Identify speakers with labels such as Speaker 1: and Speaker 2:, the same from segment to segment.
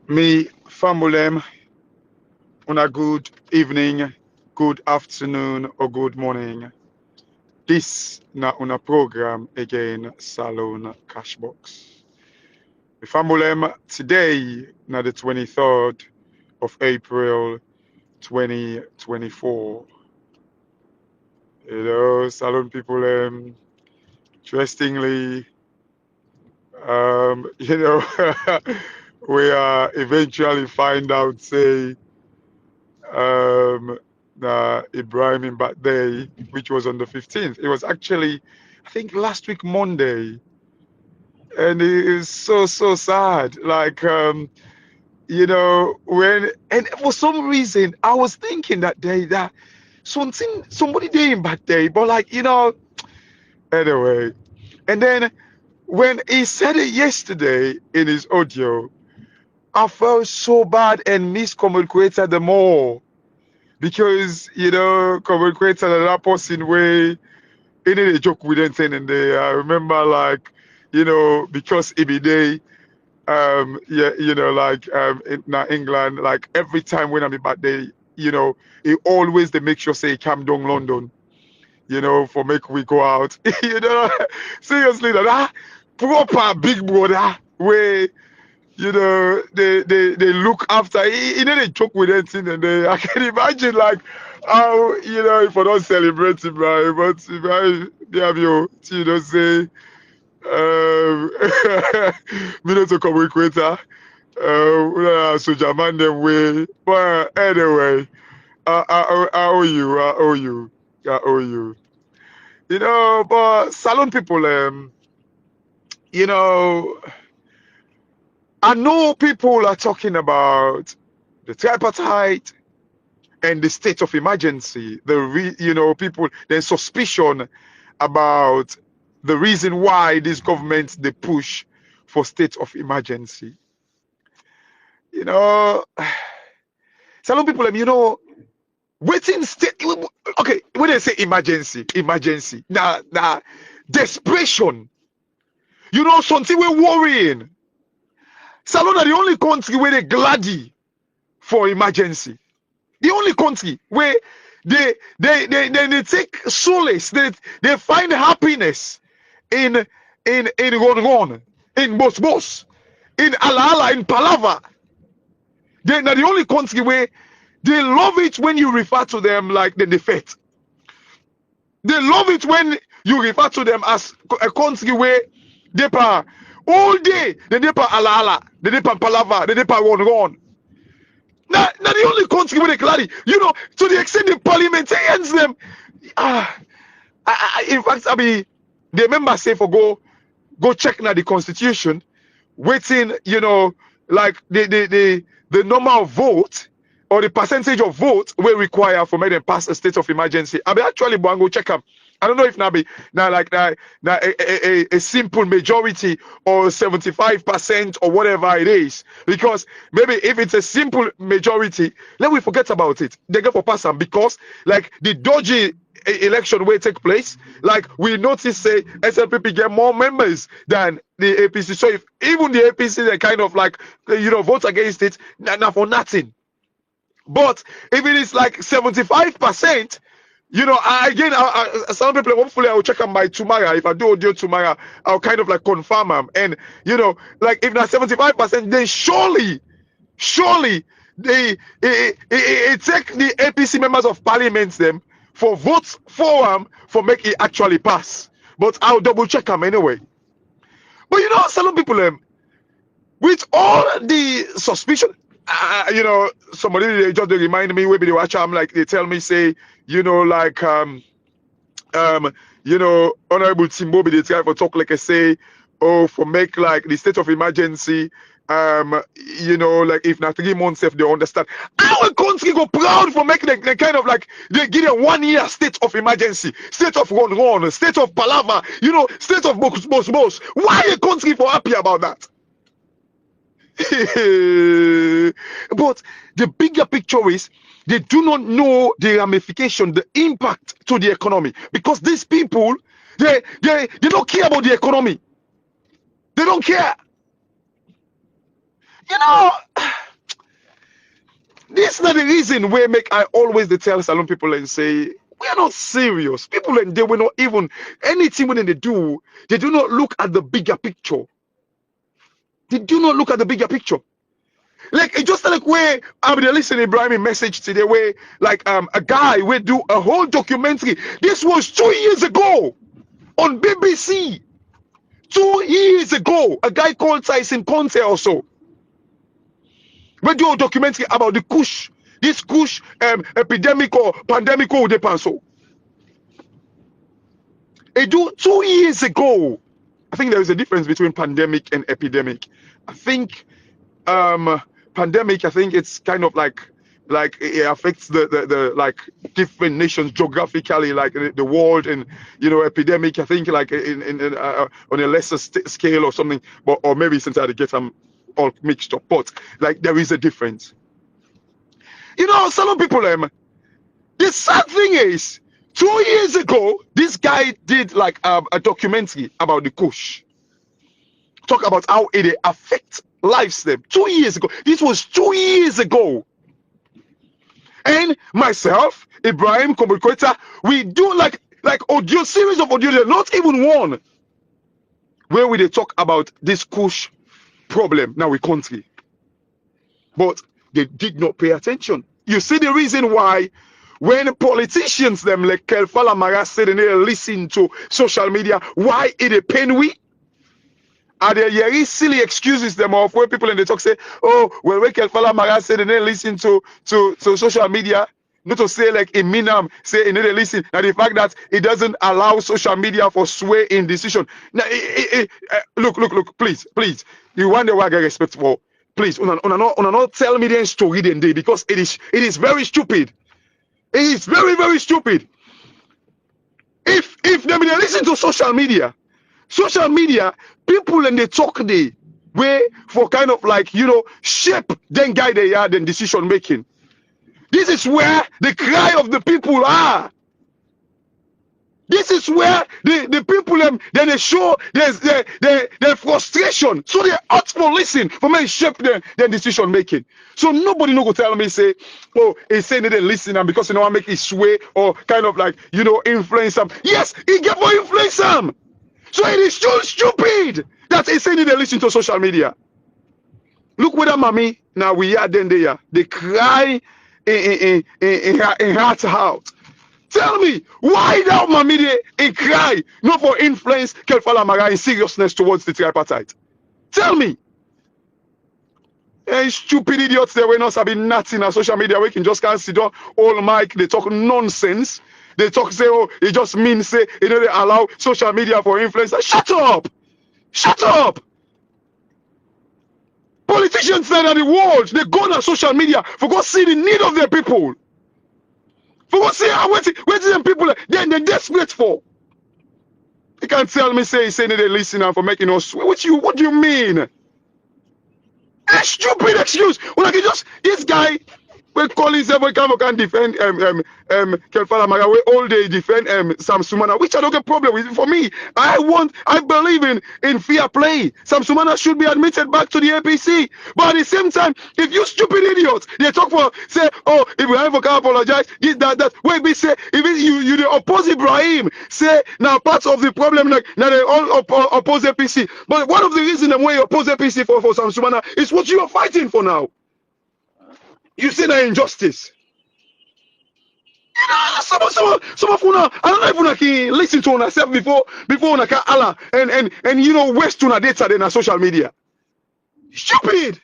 Speaker 1: Me famulem una good evening, good afternoon or good morning. This na una program again salone CashBox. Me famulem today na the 23rd of April 2024. Salone people interestingly we eventually find out say um, Ibrahim birthday, which was on the 15th. It was actually, I think, last week Monday, and it is so sad. Like, when and for some reason I was thinking that day that somebody did him birthday, but like anyway. And then when he said it yesterday in his audio, I felt so bad and miscommunicated them all. Because communicated another person way in a joke with anything and they I remember like because it be day in England, like every time when I'm in bad day, it always they make sure say come down London, for make we go out. Seriously that proper big brother way they look after. They joke with anything, and I can imagine like how if I don't celebrate him, right? But if I they have say me not to come with Quetta, so Jaman them way. Well, anyway, I owe you, I owe you, I owe you. But salon people, you know. I know people are talking about the tripartite and the state of emergency. People, there's suspicion about the reason why these governments they push for state of emergency. Some people, waiting state. Okay, when they say emergency. Now, desperation. Something we're worrying. Salon are the only country where they gladdy for emergency. The only country where they take solace, they find happiness in Ron, in Bos, in Ala, in Palava. They're the only country where they love it when you refer to them like the defect. They love it when you refer to them as a country where they are all day, the Nepa Ala, the Nepa Palava, the Nepa Ron. Now the only country where they clarity, to the extent the parliamentarians them, in fact, the members say for go check now the constitution, waiting, like the number of vote or the percentage of vote we require for me to pass a state of emergency. Actually go check them. I don't know if a simple majority or 75% or whatever it is. Because maybe if it's a simple majority, let we forget about it. They go for pass them because like the dodgy election will take place. Like we notice say SLPP get more members than the APC. So if even the APC they kind of like vote against it, now for nothing. But if it is like 75%, again, some people, hopefully, I will check on by tomorrow. If I do audio tomorrow, I'll kind of like confirm them. And, like if not 75%, then surely, they take the APC members of parliament them for votes for them for make it actually pass. But I'll double check them anyway. But, some people, with all the suspicion, somebody they just they remind me maybe they watch I'm like they tell me say like honorable Timbobi they try for talk like I say for make like the state of emergency like if not 3 months if they understand how a country go proud for making the kind of like they give a 1 year state of emergency, state of run, state of palava, state of boss. Why a country for happy about that? But the bigger picture is they do not know the ramification, the impact to the economy, because these people they don't care about the economy. They don't care. This is not the reason where make I always tell salon people and say, we are not serious. People and they will not even, anything when they do not look at the bigger picture. They do not look at the bigger picture. Like, it just like where I'm listening to Ibrahim message today, where like a guy will do a whole documentary. This was 2 years ago on BBC. 2 years ago, a guy called Tyson Conte also. We do a documentary about the kush, this kush epidemic or pandemic or the so. It do 2 years ago. I think there is a difference between pandemic and epidemic. I think pandemic, I think it's kind of like it affects the like different nations geographically, like the world, and you know, epidemic, I think like on a lesser scale or something, but or maybe since I get them all mixed up, but like there is a difference. You know, some people the sad thing is 2 years ago this guy did like a documentary about the kush, talk about how it affects lives them 2 years ago. This was 2 years ago. And myself, Ibrahim Kobukweta, we do like audio series of audio, not even one, where we they talk about this kush problem now in country. But they did not pay attention. You see the reason why when politicians them like Kelfala Mara said and they listen to social media, why it pain we? Are there very silly excuses them of where people in the talk say, oh, well, we Kelfala Mara said and they listen to social media, not to say like in Minam say and they listen, and the fact that it doesn't allow social media for sway in decision. Now, look, please, you want the way I get respect for, please, una not tell me the story then day, because it is very stupid. It is very, very stupid. If they listen to social media, people and they talk the way for kind of like, you know, shape then guide they are then decision making. This is where the cry of the people are. This is where the people then they show their frustration. So they ought for listen for me shape their decision making. So nobody no go tell me say, oh, it's saying they listen and because you know I make it sway or kind of like, you know, influence them. Yes, it get for influence them. So it is so stupid that it's saying they listen to social media. Look where that mommy now we are then they cry in heart to heart. Tell me, why that mommy they cry not for influence Kelfala Mara in seriousness towards the tripartite? Tell me. Hey, stupid idiots there when us have been nothing on social media, we can just can't sit down all mic, they talk nonsense. They talk say, oh, it just means say, you know, they allow social media for influence. Shut up! Shut up! Politicians that are the world, they go on social media for go see the need of their people. For go see what them people they're desperate for. You can't tell me say they listen and for making us what do you mean? A stupid excuse. When I can just this guy we call himself we can defend Kelfala Mara, we all day defend Sam Sumana, which I don't get problem with. For me, I believe in fair play. Sam Sumana should be admitted back to the APC. But at the same time, if you stupid idiots, they talk for say, oh, Ibrahim can apologize, that wait, we say if you the oppose Ibrahim, say now part of the problem like now they all oppose APC. But one of the reasons why you oppose APC for Sam Sumana is what you are fighting for now. You see the injustice. You know, some of una, I don't know if una can listen to una self before una can Allah and you know waste una data in social media. Stupid.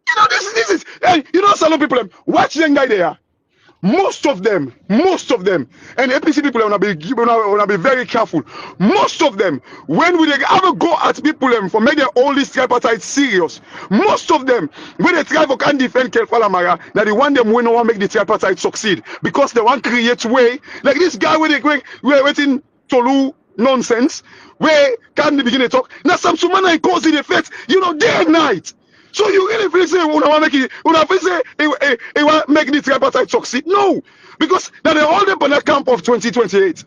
Speaker 1: You know this is and you know some people watch them guy there. Most of them, and APC people wanna be very careful. Most of them, when we ever go at people for making all these tripartite serious, most of them, when they try for can defend Kelfala Mara, that they want them when no one make the tripartite succeed because they want create way like this guy when they we're waiting Tolu nonsense, where can they begin to talk? Now some Sumana cause the effect, you know, day and night. So you really feel say it want make the tripartite succeed? No, because now they all them on the camp of 2028.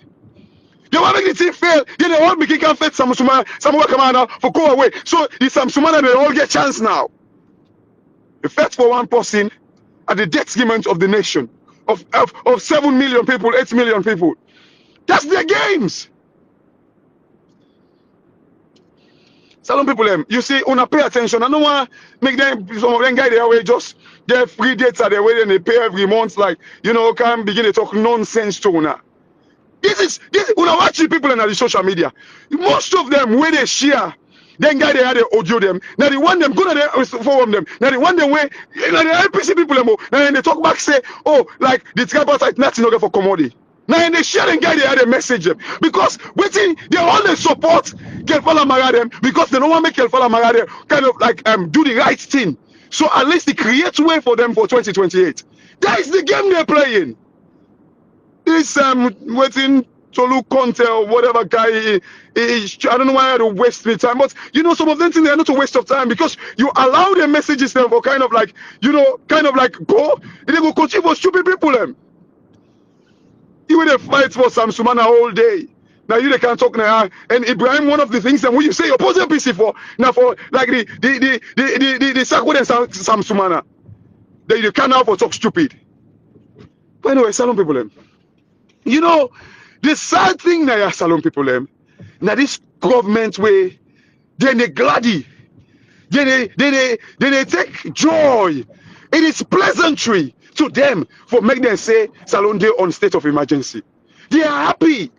Speaker 1: They want to make the team fail. Then they all make it fit some commander for go away. So the Sam Sumana they all get chance now. You fight for one person at the detriment of the nation, of 7 million people, 8 million people. That's their games. Salon people, you see, una pay attention. I don't want to make them, some of them guys there way just their free dates are there way and they pay every month, like, you know, can begin to talk nonsense to una. This una watch the people on the social media. Most of them where they share, then guy they had they audio them. Now they want them go to the forum them. Now they want them where now the IPC people them. Now then they talk back say, oh, like the tripartite nothing okay for commodity. Now they share and guy they had a message them because waiting they all they support Kelfala Mara them because they don't want to make Kelfala Mara them kind of like do the right thing. So at least they create way for them for 2028. That is the game they're playing. This waiting to look Conte or whatever guy is, I don't know why I don't waste my time, but you know some of them think they're not a waste of time because you allow their messages them for kind of like, you know, kind of like go, they go continue for stupid people them. You will fight for Sam Sumana all day. Now you they can't talk now. And Ibrahim, one of the things that when you say you're opposing PC for now for like the Sako and Sam Sumana, that you can't now for talk stupid. But anyway, Salon people them. You know, the sad thing now, Salon people them, now this government way, they gladdy, they take joy. It is pleasantry to them for make them say Salon Day on state of emergency. They are happy.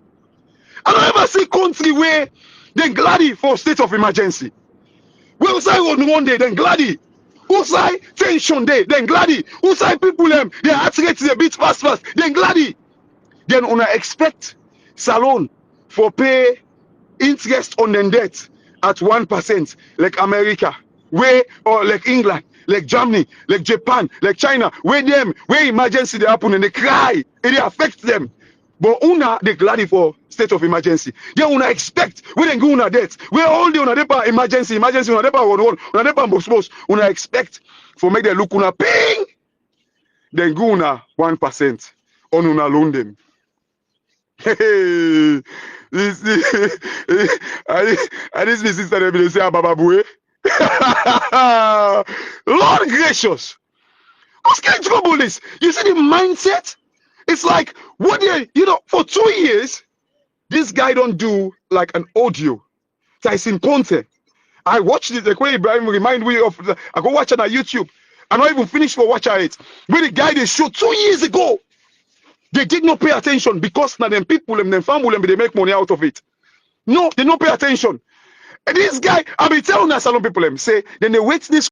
Speaker 1: I don't ever see country where they gladdy for state of emergency. Where say on one day, then gladdy. Who say tension day, then gladdy. Who say people them, their heart rates a bit fast, then gladdy. Then una expect Salon for pay interest on the debt at 1%, like America, where or like England, like Germany, like Japan, like China, where emergency they happen and they cry, and it affects them. But una they gladdy for state of emergency. Yeah, una expect we then go una debt. Where all the una depa emergency, una depa una depa most una expect for make them look una ping. Then go una 1% on una loan them. Hey, this sister they say Baba Bue. Lord gracious, what's getting trouble this? You see the mindset? It's like what they, you know, for 2 years, this guy don't do like an audio. Tyson Conte. I watched it, like when Ibrahim remind me of I go watch it on YouTube. I not even finished for watch it. Where the guy they showed 2 years ago. They did not pay attention because now them people and them family they make money out of it. No, they don't pay attention. And this guy, I be telling that salon people say, then they wait this